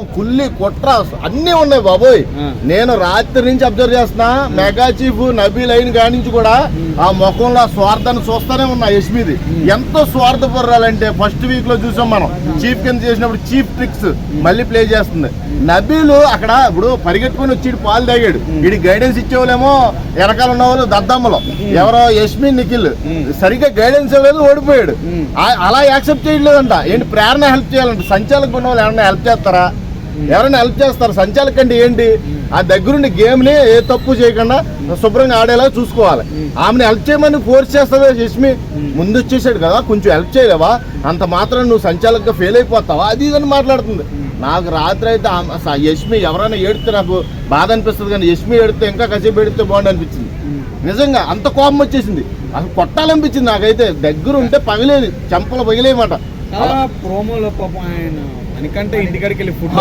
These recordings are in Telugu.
స్వార్థం, కుల్లి, కుట్ర అన్నీ ఉన్నాయి బాబోయ్. నేను రాత్రి నుంచి అబ్జర్వ్ చేస్తున్నా, మెగా చీఫ్ నబీల్ అయిన కాడి నుంచి కూడా ఆ ముఖంలో స్వార్థాన్ని చూస్తానే ఉన్నా. యష్మిది ఎంతో స్వార్థపరాలంటే ఫస్ట్ వీక్ లో చూసాం మనం, చీఫ్ కింద చేసినప్పుడు చీఫ్ ట్రిక్స్ మళ్ళీ ప్లే చేస్తుంది. నబీలు అక్కడ ఇప్పుడు పరిగెట్టుకుని వచ్చి పాలు తాగాడు, వీడి గైడెన్స్ ఇచ్చేవాళ్ళేమో వెనకాల ఉన్న వాళ్ళు దద్దమ్మలో, ఎవరో యష్మి నిఖిల్ సరిగ్గా గైడెన్స్ ఇవ్వలేదు, ఓడిపోయాడు. అలా యాక్సెప్ట్ చేయలేదంట. ఏంటి ప్రేరణ హెల్ప్ చేయాలంటే సంచాలకులు ఉన్న వాళ్ళు ఎవరైనా హెల్ప్ చేస్తారా? ఎవరైనా హెల్ప్ చేస్తారు? సంచాలక అంటే ఏంటి? ఆ దగ్గరుండి గేమ్ ని ఏ తప్పు చేయకుండా శుభ్రంగా ఆడేలా చూసుకోవాలి. ఆమెను హెల్ప్ చేయమని ఫోర్స్ చేస్తావే యష్మి, ముందు వచ్చేసాడు కదా కొంచెం హెల్ప్ చేయలేవా, అంత మాత్రం నువ్వు సంచాలకుగా ఫెయిల్ అయిపోతావా, అది ఇదని మాట్లాడుతుంది. నాకు రాత్రి అయితే యష్మి ఎవరైనా ఏడితే నాకు బాధ అనిపిస్తుంది, కానీ యష్మి ఏడితే ఇంకా కసేపు ఏడితే బాగుండు అనిపించింది. నిజంగా అంత కోపం వచ్చేసింది, అసలు కొట్టాలనిపించింది నాకైతే. దగ్గర ఉంటే పగిలేది, చెంపలు పగిలేయమాట. ప్రోమోలో పాపం ఆయన ఎందుకంటే ఇంటికాడికి వెళ్ళి ఫుడ్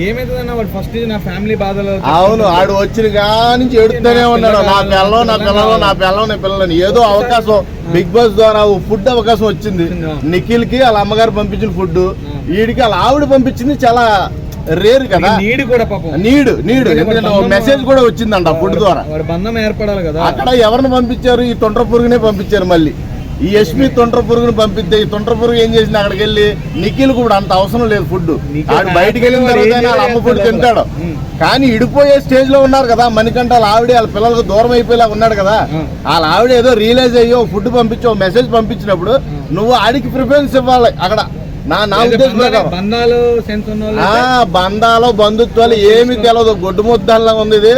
ఏమైతుందన్న వాడు ఫస్ట్ నా ఫ్యామిలీ బాధలు. అవును, ఆడు వచ్చిన కానించి ఏడుతూనే ఉన్నాడు, నా పిల్లం నా పిల్లలు నా పిల్లం నా పిల్లలని. ఏదో అవకాశం బిగ్ బాస్ ద్వారా ఫుడ్ అవకాశం వచ్చింది. నిఖిల్ కి వాళ్ళ అమ్మగారు పంపించిన ఫుడ్, వీడికి వాళ్ళ ఆవిడ పంపించింది. చాలా రేర్ కదా, నీడు కూడా పాపం, నీడు ఎందుకంటే మెసేజ్ కూడా వచ్చిందంట ఫుడ్ ద్వారా, బంధం ఏర్పడాలి కదా. అక్కడ ఎవరిని పంపించారు? ఈ తొండ్ర పురుగునే పంపించారు. మళ్ళీ ఈ యష్మి తొండ్ర పురుగుని పంపిస్తే ఈ తొండ్ర పురుగు ఏం చేసింది? అక్కడికి వెళ్ళి నిఖిల్ కూడా అంత అవసరం లేదు ఫుడ్, ఆడు బయటికి వెళ్ళిన తర్వాత వాళ్ళ అమ్మ ఫుడ్ తింటాడు. కానీ ఇడిపోయే స్టేజ్ లో ఉన్నారు కదా మణికంఠ, వాళ్ళ ఆవిడ వాళ్ళ పిల్లలకు దూరం అయిపోయేలా ఉన్నాడు కదా. వాళ్ళ ఆవిడ ఏదో రియలైజ్ అయ్యో ఫుడ్ పంపించో మెసేజ్ పంపించినప్పుడు నువ్వు ఆడికి ప్రిఫరెన్స్ ఇవ్వాలి. అక్కడ నా ఉద్దేశం బంధాలు బంధుత్వాలు ఏమి తెలియదు, గొడ్డు ముద్దల్లా ఉంది ఇది.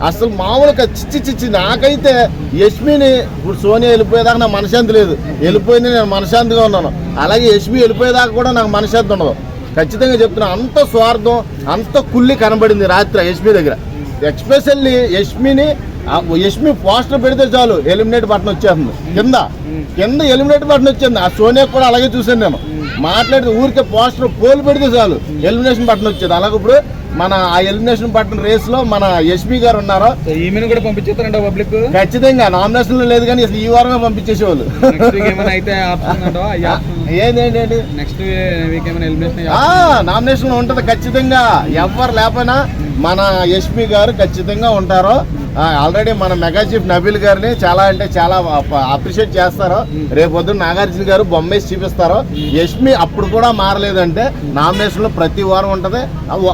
అసలు మామూలుగా చిచ్చి నాకైతే యష్మిని ఇప్పుడు సోనియా వెళ్ళిపోయేదాకా నాకు మనశాంతి లేదు, వెళ్ళిపోయింది నేను మనశాంతిగా ఉన్నాను. అలాగే యష్మి వెళ్ళిపోయేదాకా కూడా నాకు మనశాంతి ఉండదు. ఖచ్చితంగా చెప్తున్నా, అంత స్వార్థం అంత కుల్లి కనబడింది రాత్రి యష్మి దగ్గర. ఎక్స్పెషల్లీ యష్మి పోస్టర్ పెడితే చాలు ఎలిమినేట్ బటన్ వచ్చేస్తుంది, కింద ఎలిమినేట్ బటన్ వచ్చింది. ఆ సోనియా కూడా అలాగే చూసాను నేను, మాట్లాడితే ఊరికే పోస్టర్ పోలు పెడితే చాలు ఎలిమినేషన్ బటన్ వచ్చేది. అలాగే ఇప్పుడు మన ఆ ఎలిమినేషన్ బటన్ రేస్ లో మన యష్మి గారు ఉన్నారో, ఈమెను కూడా పంపించేస్తారంట పబ్లిక్. ఖచ్చితంగా నామినేషన్ లో లేదు కానీ అసలు ఈ వారమే పంపించేసేవాళ్ళు. ఏంటంటే నెక్స్ట్ వీక్ నామినేషన్ లో ఉంటది ఖచ్చితంగా. ఎవరు లేకపోయినా మన యష్మి గారు ఖచ్చితంగా ఉంటారు. ఆల్రెడీ మన మెగా చీఫ్ నబీల్ గారిని చాలా అంటే చాలా అప్రిషియేట్ చేస్తారు. రేపొద్దున నాగార్జున గారు బొమ్మేసి చూపిస్తారు. యష్మి అప్పుడు కూడా మారలేదంటే నామినేషన్ లో ప్రతి వారం ఉంటది.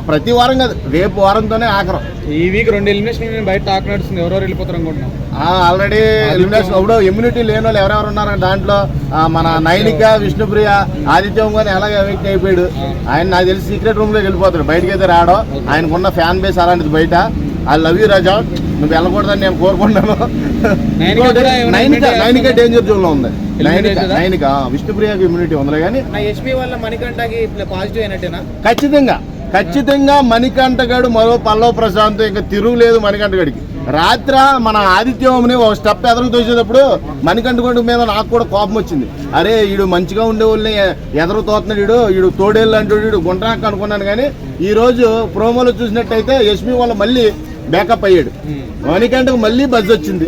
ప్రతి వారం కాదు, రేపు వారంతోనే ఆఖరం. ఈ వీక్ 2 ఎలిమినేషన్ బయట టాక్ నడుస్తుంది, ఎవరెవరు వెళ్ళిపోతారు అనుకుంటున్నాం. ఆల్రెడీ ఎలిమినేషన్ ఇప్పుడు ఇమ్యూనిటీ లేని వాళ్ళు ఎవరెవరు ఉన్నారు దాంట్లో మన నైనిక, విష్ణుప్రియ, ఆదిత్యం గాని ఎలాగ ఎఫెక్ట్ అయిపోయాడు. ఆయన నాకు తెలిసి సీక్రెట్ రూమ్ లోకి వెళ్ళిపోతాడు, బయటకి అయితే రావడం. ఆయనకున్న ఫ్యాన్ బేస్ అలాంటిది బయట. ఐ లవ్ యూ రాజా, నువ్వు వెళ్ళకూడదని నేను కోరుకుంటాను. నైనిక డేంజర్ జోన్ లో ఉంది. నైనిక విష్ణుప్రియకి ఇమ్యూనిటీ ఉంది కానీ యష్మి వల్ల మణికంఠకి పాజిటివ్ అయినట్టేనా? ఖచ్చితంగా మణికంఠ గడు మరో పల్లవ ప్రశాంత్ ఇంకా తిరుగులేదు మణికంఠ గడికి. రాత్ర మన ఆదిత్యంని ఒక స్టెప్ ఎదురు తోసేటప్పుడు మణికంఠ గడి మీద నాకు కూడా కోపం వచ్చింది. అరే వీడు మంచిగా ఉండే వాళ్ళని ఎదురు తోతున్నాడు, వీడు తోడేళ్ళు అంటాడు, వీడు గుంటనాక అనుకున్నాను. కానీ ఈ రోజు ప్రోమోలో చూసినట్టయితే యష్మి వల్ల మళ్ళీ బ్యాకప్ అయ్యాడు. మణికంఠకు మళ్ళీ బజ్ వచ్చింది.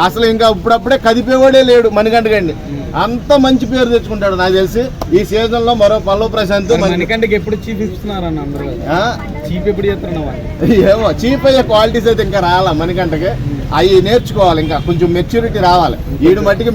అసలు ఇంకా ఇప్పుడప్పుడే కదిపేవాడే లేడు మణికంఠ గడిని. అంత మంచి పేరు తెచ్చుకుంటాడు నాకు తెలిసి ఈ సీజన్ లో. మరో పల్లవ ప్రశాంత్ మణికంఠకి ఎప్పుడు చీఫ్ ఇస్తున్నారన్న అందరూ చీఫ్ ఎప్పుడు చేస్తున్నావా? ఏమో చీఫ్ అయ్యే క్వాలిటీస్ అయితే ఇంకా రావాలా మణికంఠకి, అవి నేర్చుకోవాలి, ఇంకా కొంచెం మెచ్యూరిటీ రావాలి. వీడు మట్టికి